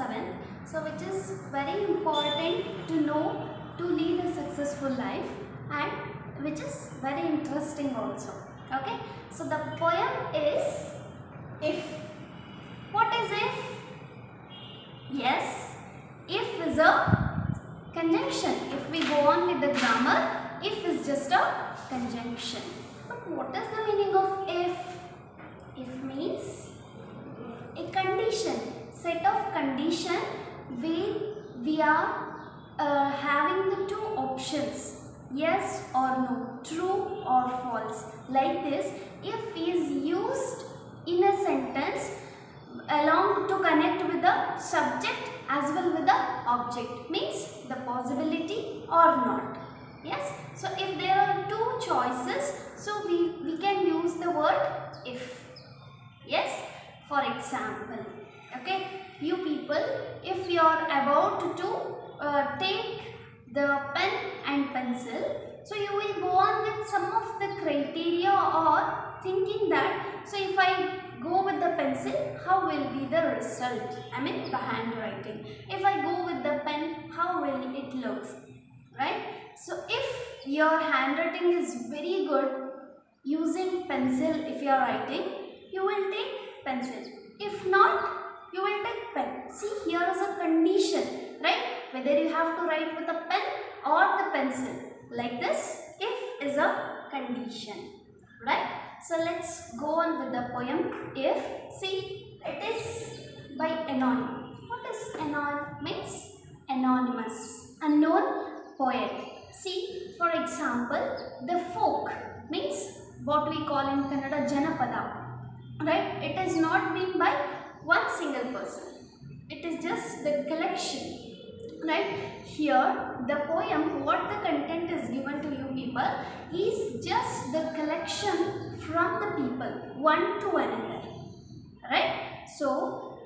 7th, so which is very important to know to lead a successful life, and which is very interesting also. Okay, so the poem is If. What is if? Yes, if is a conjunction. If we go on with the grammar, if is just a conjunction. But what is the meaning of if? If means a condition, set of condition where we are having the two options, yes or no, true or false. Like this, if is used in a sentence along to connect with the subject as well with the object, means the possibility or not. Yes, so if there are two choices, so we can use the word if. Yes, for example, okay, you people, if you are about to take the pen and pencil, so you will go on with some of the criteria or thinking that, so if I go with the pencil, how will be the result? I mean the handwriting. If I go with the pen, how will it look? Right? So if your handwriting is very good using pencil, if you are writing, you will take pencil. If not, you will take pen. See, here is a condition, right? Whether you have to write with a pen or the pencil. Like this, if is a condition, right? So let's go on with the poem If. See, it is by Anon. What is Anon? Means anonymous, unknown poet. See, for example, the folk means what we call in Kannada Janapada. Right? It is not been by one single person. It is just the collection. Right? Here, the poem, what the content is given to you people, is just the collection from the people, one to another. Right? So,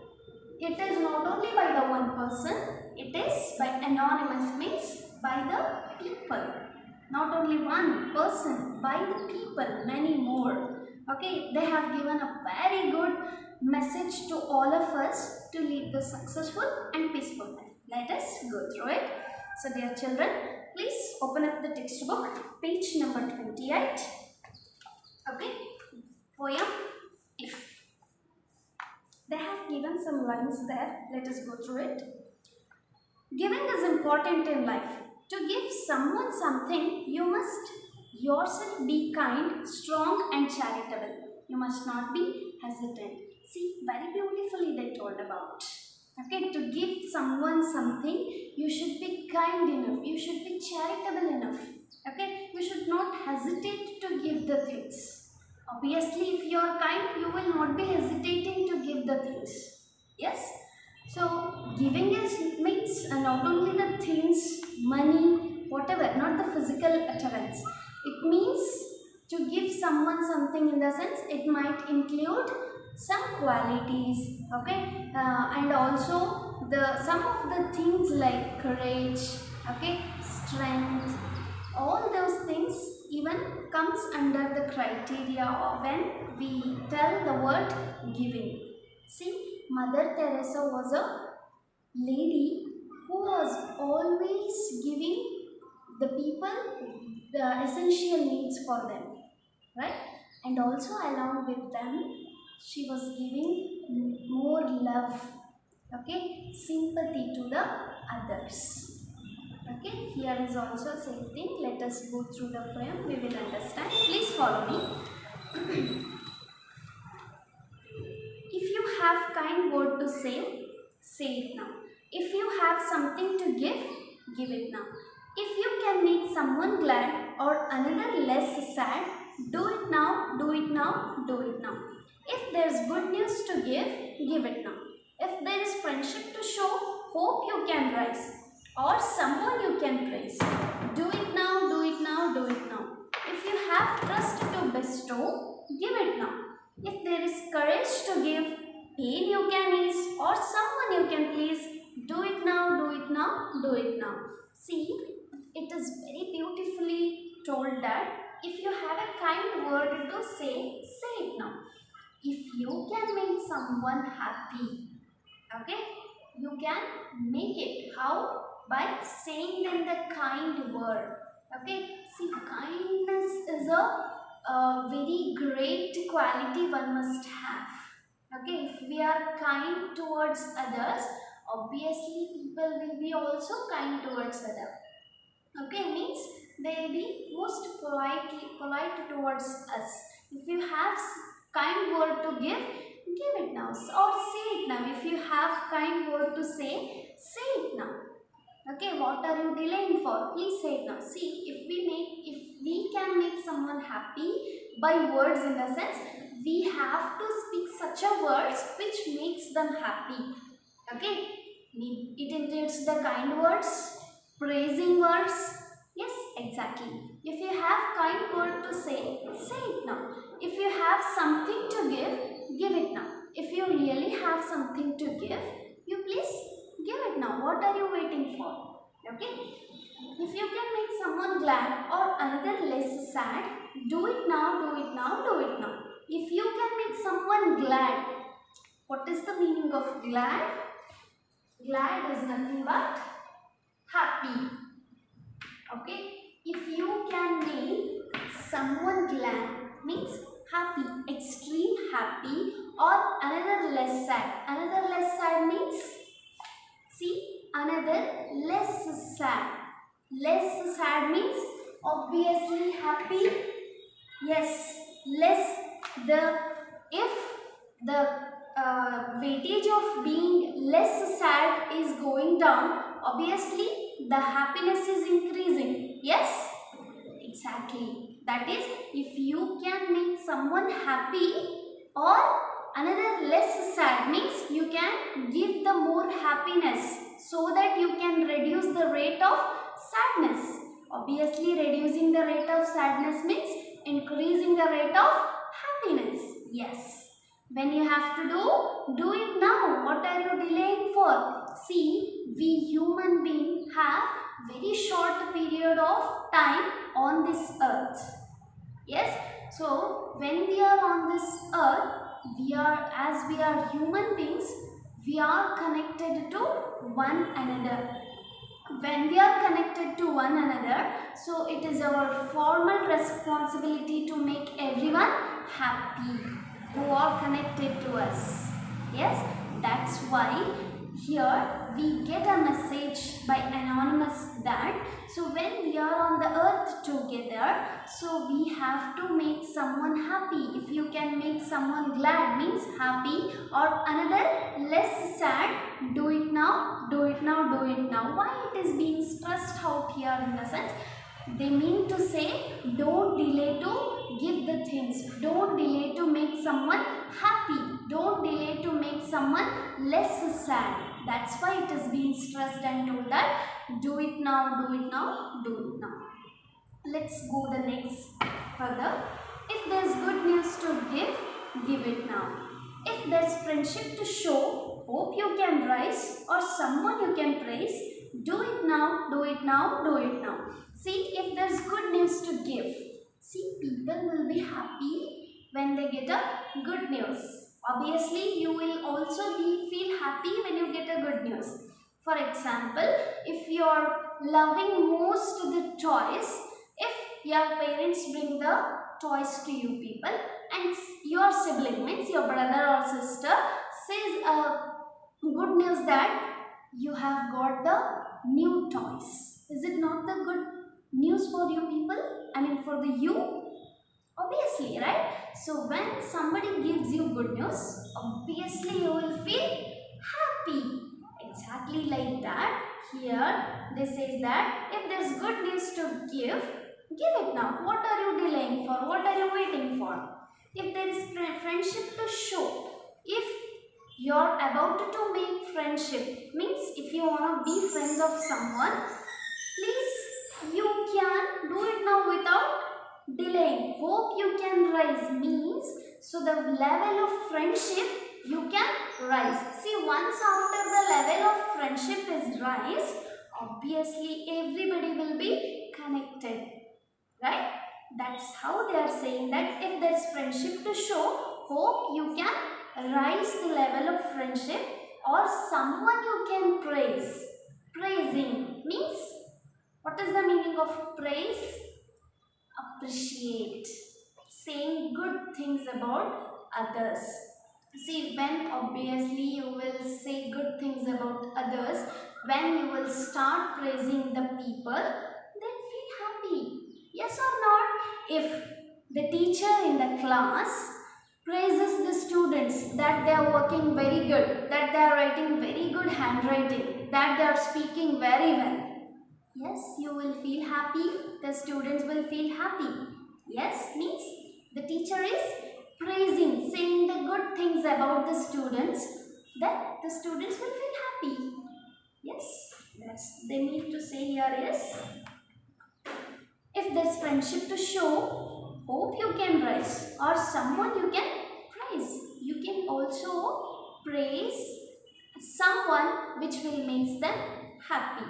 it is not only by the one person, it is by anonymous, means by the people. Not only one person, by the people, many more. Okay, they have given a very good message to all of us to lead the successful and peaceful life. Let us go through it. So dear children, please open up the textbook, page number 28. Okay, poem If. They have given some lines there. Let us go through it. Giving is important in life. To give someone something, you must yourself be kind, strong and charitable. You must not be hesitant. See, very beautifully they told about. Okay, to give someone something, you should be kind enough. You should be charitable enough. Okay, you should not hesitate to give the things. Obviously, if you are kind, you will not be hesitating to give the things. Yes? So, giving is means not only the things, money, whatever, not the physical utterance. It means to give someone something in the sense it might include some qualities, okay, and also the some of the things like courage, okay, strength, all those things even comes under the criteria of when we tell the word giving. See, Mother Teresa was a lady who was always giving the people the essential needs for them, right? And also along with them, she was giving more love, okay, sympathy to the others. Okay, here is also same thing. Let us go through the poem. We will understand. Please follow me. If you have kind word to say it now. If you have something to give it now. If you can make someone glad or another less sad, do it now, do it now, do it now. If there's good news to give it now. If there is friendship to show, hope you can rise, or someone you can praise. Do it now, do it now, do it now. If you have trust to bestow, give it now. If there is courage to give, pain you can ease, or someone you can please, do it now, do it now, do it now. See, it is very beautifully told that if you have a kind word to say it now. If you can make someone happy, okay, you can make it. How? By saying them the kind word. Okay, see, kindness is a very great quality one must have. Okay, if we are kind towards others, obviously people will be also kind towards others. Okay, means they will be most polite towards us. If you have kind word to give it now, or say it now. If you have kind word to say it now. Okay, what are you delaying for? Please say it now. See, if we can make someone happy by words, in the sense, we have to speak such a words which makes them happy. Okay, it includes the kind words, praising words. Yes, exactly. If you have kind word to say it now. If you have something to give it now. If you really have something to give, you please give it now. What are you waiting for? Okay. If you can make someone glad or another less sad, do it now, do it now, do it now. If you can make someone glad, what is the meaning of glad? Glad is nothing but happy. Okay. If you can make someone glad, means happy, extreme happy, or another less sad. Another less sad means, see, another less sad. Less sad means obviously happy. Yes, less the, if the weightage of being less sad is going down, obviously the happiness is increasing. Yes, exactly. That is, if you can make someone happy or another less sad, means you can give the more happiness, so that you can reduce the rate of sadness. Obviously, reducing the rate of sadness means increasing the rate of happiness. Yes. When you have to do it now. What are you delaying for? See, we human beings have very short period of time on this earth. Yes. So, when we are on this earth, as we are human beings, we are connected to one another. When we are connected to one another, so it is our formal responsibility to make everyone happy who are connected to us. Yes, that's why here we get a message by anonymous that, so when we are on the earth together, so we have to make someone happy. If you can make someone glad, means happy, or another less sad, do it now, do it now, do it now. Why it is being stressed out here? In the sense, they mean to say, don't delay to give the things, don't delay to make someone happy, don't delay to make someone less sad. That's why it is being stressed and told that do it now, do it now, do it now. Let's go the next further. If there's good news to give it now. If there's friendship to show, hope you can rise, or someone you can praise, do it now, do it now, do it now. See, if there's good news to give, see, people will be happy when they get a good news. Obviously, you will also feel happy when you get a good news. For example, if you are loving most the toys, if your parents bring the toys to you people, and your sibling, means your brother or sister, says good news that you have got the new toys. Is it not the good news for you people? I mean for the you? Obviously, right? So when somebody gives you good news, obviously you will feel happy. Exactly like that. Here they says that if there's good news to give it now. What are you delaying for? What are you waiting for? If there is friendship to show, if you're about to make friendship, means if you want to be friends of someone, please you can do it now without delaying. Hope you can rise means, so the level of friendship you can rise. See, once after the level of friendship is rise, obviously everybody will be connected, right? That's how they are saying that if there is friendship to show, hope you can rise the level of friendship, or someone you can praise. Praising means, what is the meaning of praise? Appreciate, saying good things about others. See, when obviously you will say good things about others, when you will start praising the people, then feel happy. Yes or not? If the teacher in the class praises the students that they are working very good, that they are writing very good handwriting, that they are speaking very well, yes, you will feel happy, the students will feel happy. Yes means the teacher is praising, saying the good things about the students, that the students will feel happy. Yes, that's they need to say here is, if there's friendship to show, hope you can rise, or someone you can praise. You can also praise someone which will make them happy.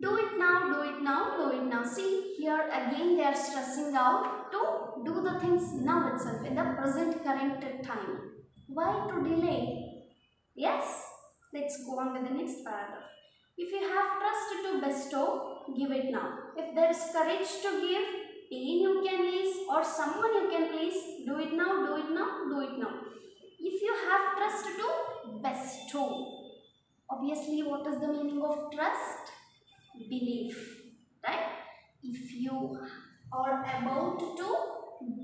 Do it now, do it now, do it now. See, here again they are stressing out to do the things now itself, in the present current time. Why to delay? Yes, let's go on with the next paragraph. If you have trust to bestow, give it now. If there is courage to give, pain you can ease, or someone you can please, do it now, do it now, do it now. If you have trust to bestow, obviously what is the meaning of trust? Belief, right? If you are about to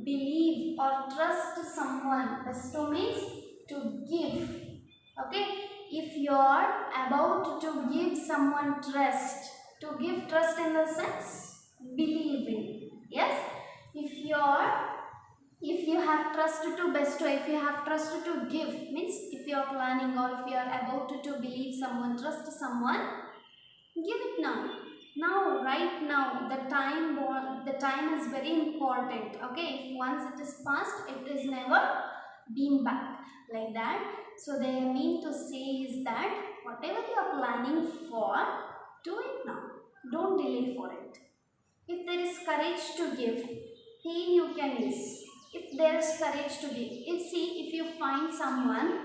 believe or trust someone, bestow means to give. Okay, if you are about to give someone trust, to give trust in the sense believing. Yes, if you have trust to bestow, if you have trust to give, means if you are planning or if you are about to believe someone, trust someone, give it now. Now, right now, the time is very important. Okay, if once it is past, it is never been back, like that. So they mean to say is that whatever you are planning for, do it now. Don't delay for it. If there is courage to give, pain you can ease. If there is courage to give, if you find someone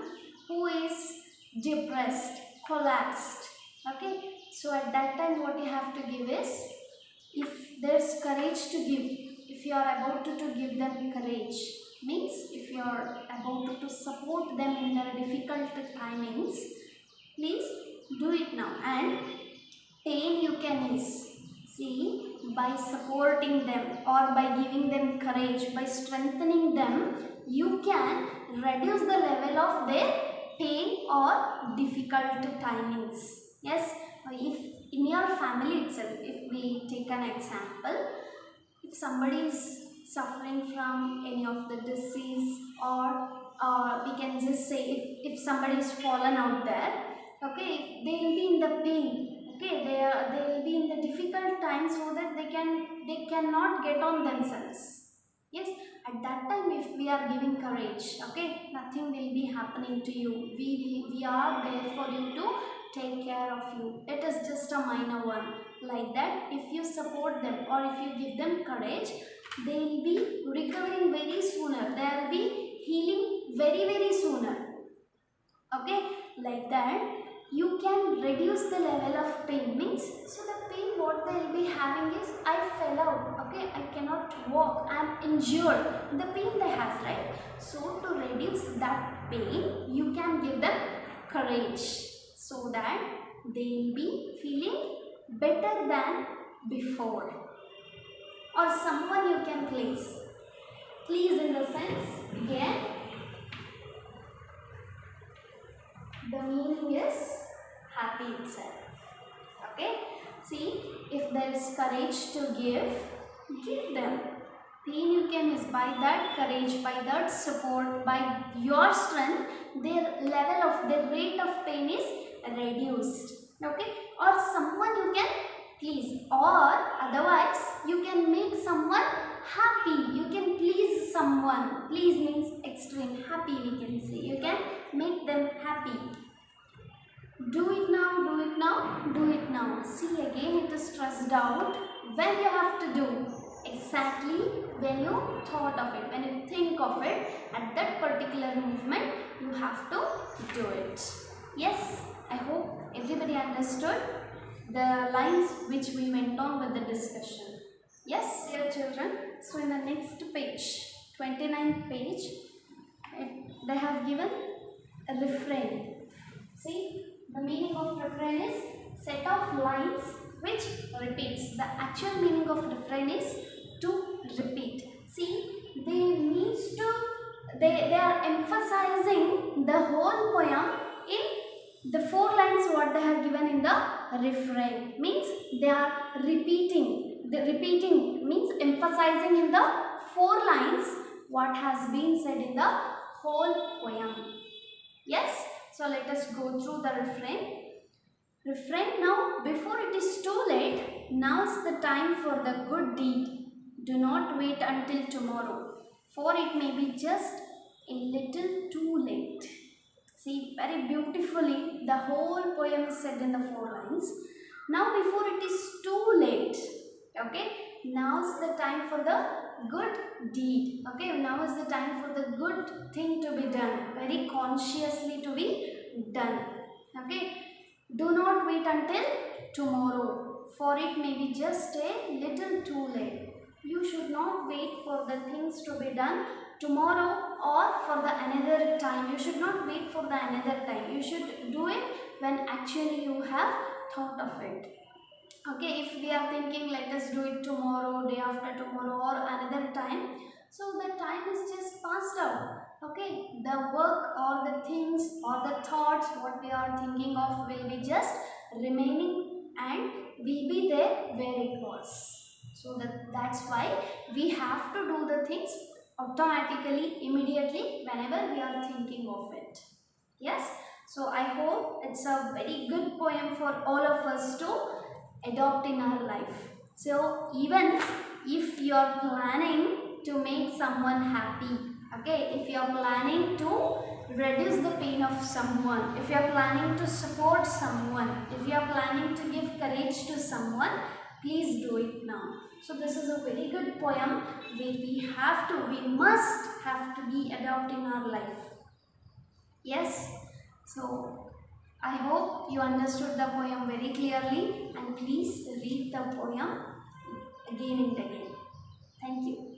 who is depressed, collapsed, okay, so at that time what you have to give is, if there is courage to give, if you are about to give them courage, means if you are about to support them in their difficult timings, please do it now. And pain you can ease. See, by supporting them or by giving them courage, by strengthening them, you can reduce the level of their pain or difficult timings. Yes, if in your family itself, if we take an example, if somebody is suffering from any of the disease, or we can just say if somebody is fallen out there, okay, they will be in the pain, okay, they will be in the difficult time, so that they cannot get on themselves. Yes, at that time if we are giving courage, okay, nothing will be happening to you. We are there for you to take care of you. It is just a minor one. Like that, if you support them or if you give them courage, they will be recovering very sooner. They will be healing very sooner. Okay, like that, you can reduce the level of pain. Means, so the pain what they will be having is, I fell out, okay, I cannot walk, I am injured. The pain they have, right? So to reduce that pain, you can give them courage, so that they will be feeling better than before. Or someone you can please. Please in the sense, again, the meaning is happy itself. Okay, see, if there is courage to give them. Pain you can is, by that courage, by that support, by your strength, their rate of pain is reduced. Okay, or someone you can please, or otherwise you can make someone happy. You can please someone. Please means extreme. Happy we can say. You can make them happy. Do it now, do it now, do it now. See, again it is stressed out. When you have to do? exactly when you thought of it, when you think of it, at that particular movement, you have to do it. Yes, I hope everybody understood the lines which we went on with the discussion. Yes, dear children. So in the next page, 29th page, they have given a refrain. See, the meaning of refrain is set of lines which repeats. The actual meaning of refrain is to repeat. See, they are emphasizing the whole poem in the 4 lines what they have given in the refrain. Means they are repeating. The repeating means emphasizing in the 4 lines what has been said in the whole poem. Yes, so let us go through the refrain. Refrain now, before it is too late, now's the time for the good deed. Do not wait until tomorrow, for it may be just a little too late. See, very beautifully, the whole poem is said in the 4 lines. Now, before it is too late, okay, now's the time for the good deed. Okay, now is the time for the good thing to be done, very consciously to be done. Okay, do not wait until tomorrow, for it may be just a little too late. You should not wait for the things to be done tomorrow or for the another time. You should not wait for the another time. You should do it when actually you have thought of it. Okay, if we are thinking let us do it tomorrow, day after tomorrow or another time, so the time is just passed out. Okay, the work or the things or the thoughts what we are thinking of will be just remaining and will be there where it was. So that's why we have to do the things automatically, immediately, whenever we are thinking of it. Yes, so I hope it's a very good poem for all of us to adopt in our life. So even if you are planning to make someone happy, okay, if you are planning to reduce the pain of someone, if you are planning to support someone, if you are planning to give courage to someone, please do it now. So this is a very good poem where we must have to be adopted in our life. Yes, so I hope you understood the poem very clearly, and please read the poem again and again. Thank you.